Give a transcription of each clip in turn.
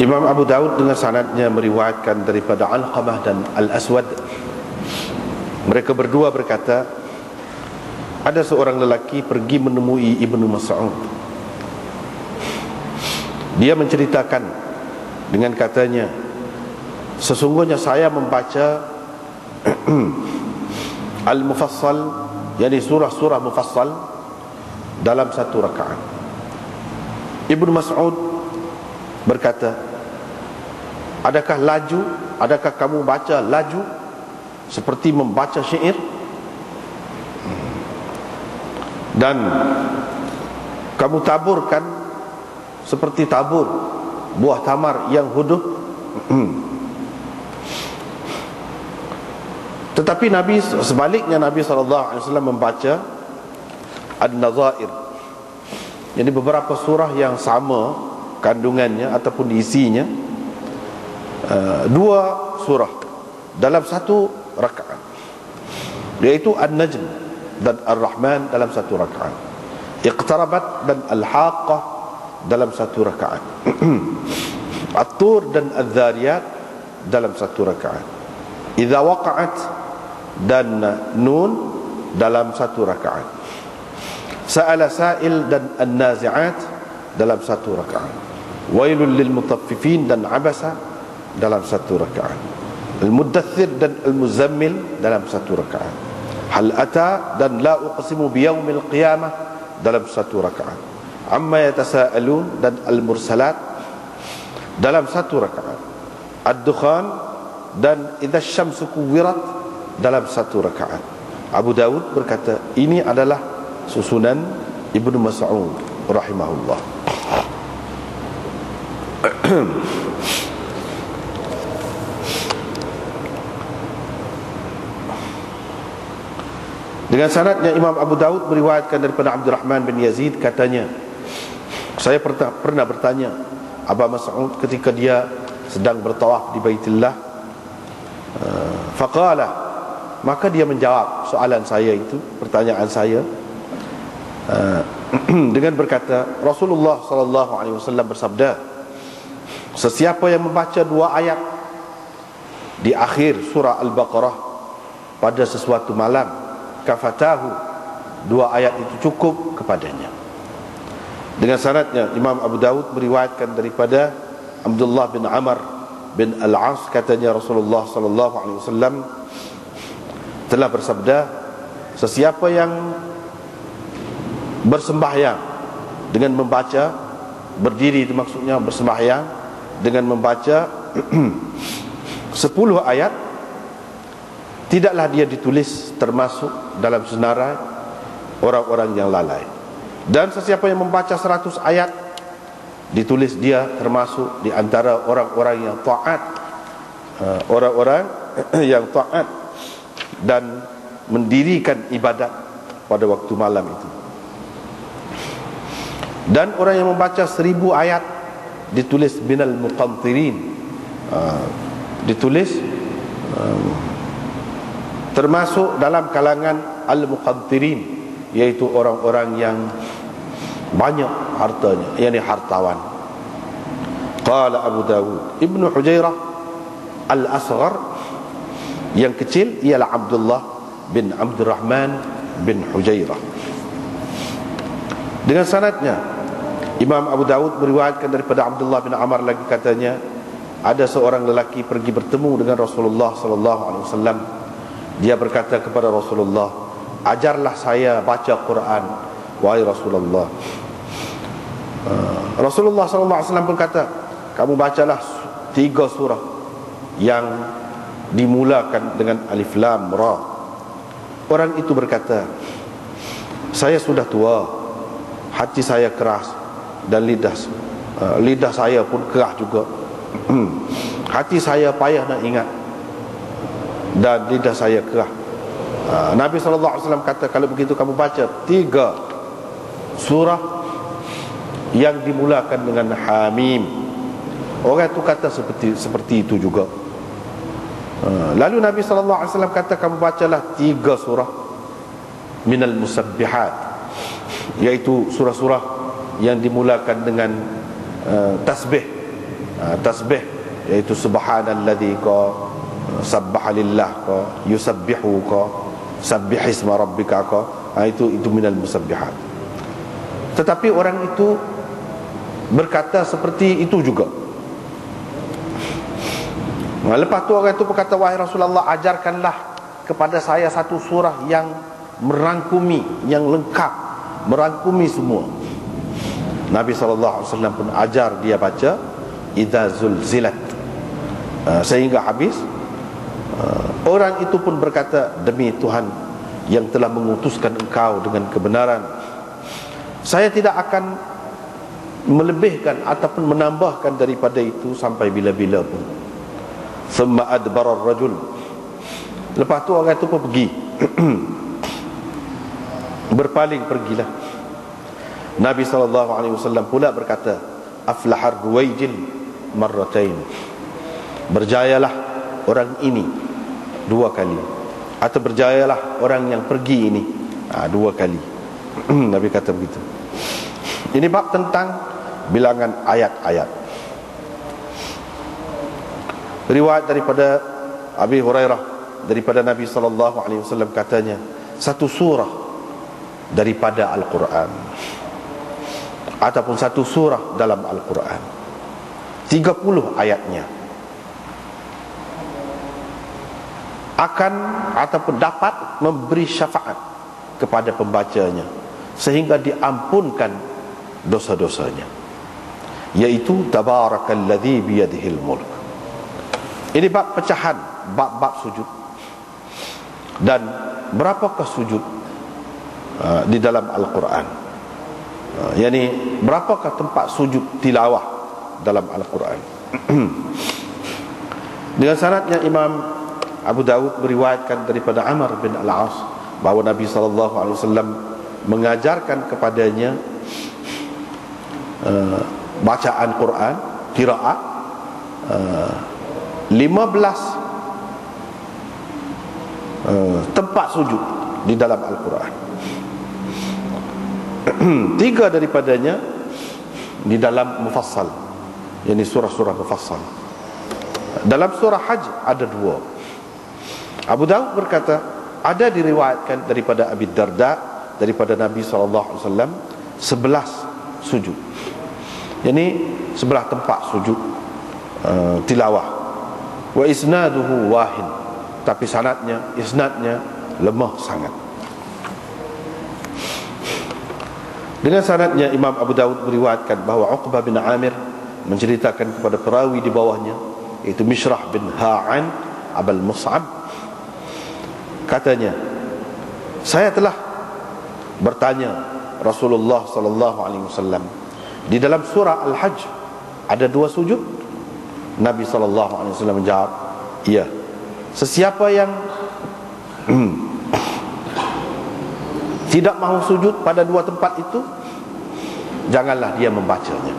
Imam Abu Daud dengan sanadnya meriwayatkan daripada Alqamah dan Al-Aswad. Mereka berdua berkata, ada seorang lelaki pergi menemui Ibnu Mas'ud. Dia menceritakan dengan katanya, sesungguhnya saya membaca Al-Mufassal, yakni surah-surah Mufassal dalam satu rakaat. Ibnu Mas'ud berkata, adakah kamu baca laju seperti membaca syair? Dan kamu taburkan seperti tabur buah tamar yang huduh? Tetapi sebaliknya Nabi SAW membaca An-Nazair, jadi beberapa surah yang sama kandungannya ataupun isinya, dua surah dalam satu rakaat, yaitu An-Najm dan Ar-Rahman dalam satu rakaat, Iqtarabat dan Al-Haqqah dalam satu rakaat, At-Tur dan Al-Dhariyat dalam satu rakaat, Idza Waqa'at dan Nun dalam satu rakaat, Sa'ala Sa'il dan An-Nazi'at dalam satu rakaat, Wailul lil mutaffifin dan Abasa dalam satu rakaat, Al-Muddathir dan Al-Muzammil dalam satu rakaat, Hal Ata dan La Uqsimu biyaumil qiyamah dalam satu rakaat, Amma yatasa'alun dan Al-Mursalat dalam satu rakaat, Ad-Dukhan dan Idza Syamsu Kuwirat dalam satu rakaat. Abu Dawud berkata, ini adalah susunan Ibnu Mas'ud rahimahullah. Dengan sanadnya Imam Abu Daud meriwayatkan daripada Abdurrahman bin Yazid, katanya, saya pernah bertanya Abu Mas'ud ketika dia sedang bertawaf di Baitullah, faqala, maka dia menjawab soalan saya itu, pertanyaan saya, dengan berkata, Rasulullah sallallahu alaihi wasallam bersabda, sesiapa yang membaca dua ayat di akhir surah Al-Baqarah pada sesuatu malam, kafatahu, dua ayat itu cukup kepadanya. Dengan sanadnya Imam Abu Daud meriwayatkan daripada Abdullah bin Amr bin Al-As, katanya Rasulullah sallallahu alaihi wasallam telah bersabda, sesiapa yang bersembahyang dengan membaca, berdiri itu maksudnya bersembahyang dengan membaca 10 ayat, tidaklah dia ditulis termasuk dalam senarai orang-orang yang lalai. Dan sesiapa yang membaca 100 ayat, ditulis dia termasuk di antara orang-orang yang taat, orang-orang yang taat dan mendirikan ibadat pada waktu malam itu. Dan orang yang membaca 1000 ayat ditulis minal muqantirin, ditulis termasuk dalam kalangan al-muqantirin, yaitu orang-orang yang banyak hartanya, yakni hartawan. Qala Abu Dawud, Ibnu Hujairah al-Asghar, yang kecil ialah Abdullah bin Abdurrahman bin Hujairah. Dengan sanadnya Imam Abu Dawud meriwayatkan daripada Abdullah bin Amr lagi, katanya, ada seorang lelaki pergi bertemu dengan Rasulullah sallallahu alaihi wasallam. Dia berkata kepada Rasulullah, ajarlah saya baca Quran, wahai Rasulullah. Rasulullah SAW berkata, kamu bacalah 3 surah yang dimulakan dengan Alif Lam Ra. Orang itu berkata, saya sudah tua, hati saya keras, dan lidah saya pun keras juga. Hati saya payah nak ingat, dan lidah saya kerah. Nabi SAW kata, kalau begitu kamu baca 3 surah yang dimulakan dengan Hamim. Orang itu kata seperti itu juga. Lalu Nabi SAW kata, kamu bacalah 3 surah minal musabbihat, yaitu surah-surah yang dimulakan dengan tasbih, tasbih, iaitu subhanalladzi ka, sabbaha lillah ka, yusabbihu ka, sabbih isma rabbika ka, itu minal musabbihat. Tetapi orang itu berkata seperti itu juga. Lepas tu orang itu berkata, wahai Rasulullah, ajarkanlah kepada saya satu surah yang merangkumi, yang lengkap, merangkumi semua. Nabi SAW pun ajar dia baca idza zulzilat, sehingga habis. Orang itu pun berkata, demi Tuhan yang telah mengutuskan engkau dengan kebenaran, saya tidak akan melebihkan ataupun menambahkan daripada itu sampai bila-bila pun. Thumma adbara ar-rajul. Lepas tu orang itu pun pergi. Berpaling pergilah. Nabi SAW pula berkata, aflahar ruwaijil marratain, berjayalah orang ini 2 kali, atau berjayalah orang yang pergi ini 2 kali. Nabi kata begitu. Ini bab tentang bilangan ayat-ayat. Riwayat daripada Abi Hurairah daripada Nabi SAW katanya, satu surah daripada Al-Quran ataupun satu surah dalam Al-Quran, 30 ayatnya akan ataupun dapat memberi syafaat kepada pembacanya sehingga diampunkan dosa-dosanya, yaitu tabarakalladzi biyadihil mulk. Ini bab pecahan, bab-bab sujud. Dan berapakah sujud di dalam Al-Quran? Yani berapakah tempat sujud tilawah dalam Al-Quran? Dengan sanadnya Imam Abu Dawud meriwayatkan daripada Amr bin Al-As bahawa Nabi SAW mengajarkan kepadanya bacaan Quran, qiraat, 15 tempat sujud di dalam Al-Quran. 3 daripadanya di dalam mufassal, yakni surah-surah mufassal. Dalam surah Hajj ada 2. Abu Dawud berkata, ada diriwayatkan daripada Abi Darda daripada Nabi SAW 11 sujud, yakni 11 tempat sujud tilawah. Wa isnaduhu wahin, tapi isnadnya lemah sangat. Dengan sanadnya Imam Abu Dawud meriwayatkan bahawa Uqbah bin Amir menceritakan kepada perawi di bawahnya, iaitu Mishrah bin Ha'an Abul Mus'ab, katanya, saya telah bertanya Rasulullah SAW, di dalam surah Al-Hajj ada 2 sujud? Nabi SAW menjawab, iya. Sesiapa yang tidak mahu sujud pada 2 tempat itu, janganlah dia membacanya.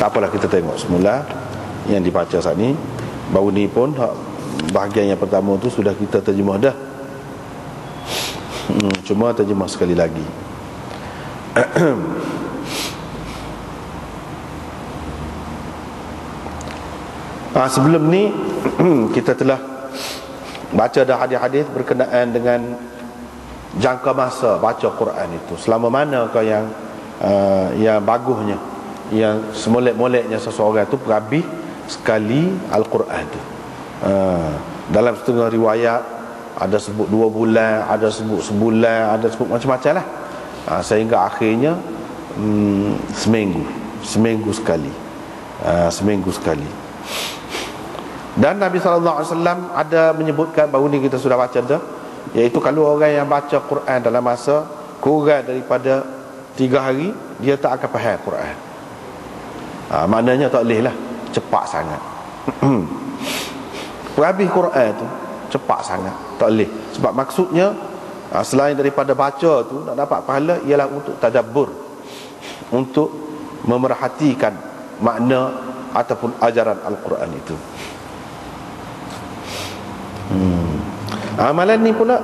Tak apalah, kita tengok semula yang dibaca saat ni. Baru ni pun bahagian yang pertama tu sudah kita terjemah dah. Cuma terjemah sekali lagi. Sebelum ni kita telah baca dah hadis-hadis berkenaan dengan jangka masa baca Quran itu. Selama manakah yang bagusnya, yang semolek-moleknya seseorang itu berhabis sekali Al-Quran itu. Dalam setengah riwayat ada sebut 2 bulan, ada sebut sebulan, ada sebut macam-macam lah. Sehingga akhirnya seminggu sekali. Dan Nabi SAW ada menyebutkan, baru ni kita sudah baca dah, iaitu kalau orang yang baca Quran dalam masa kurang daripada 3 hari, dia tak akan faham Quran. Maknanya tak boleh lah cepat sangat. Habis Quran tu cepat sangat, tak boleh. Sebab maksudnya selain daripada baca tu nak dapat pahala, ialah untuk tadabbur, untuk memerhatikan makna ataupun ajaran Al-Quran itu. Amalan ni pula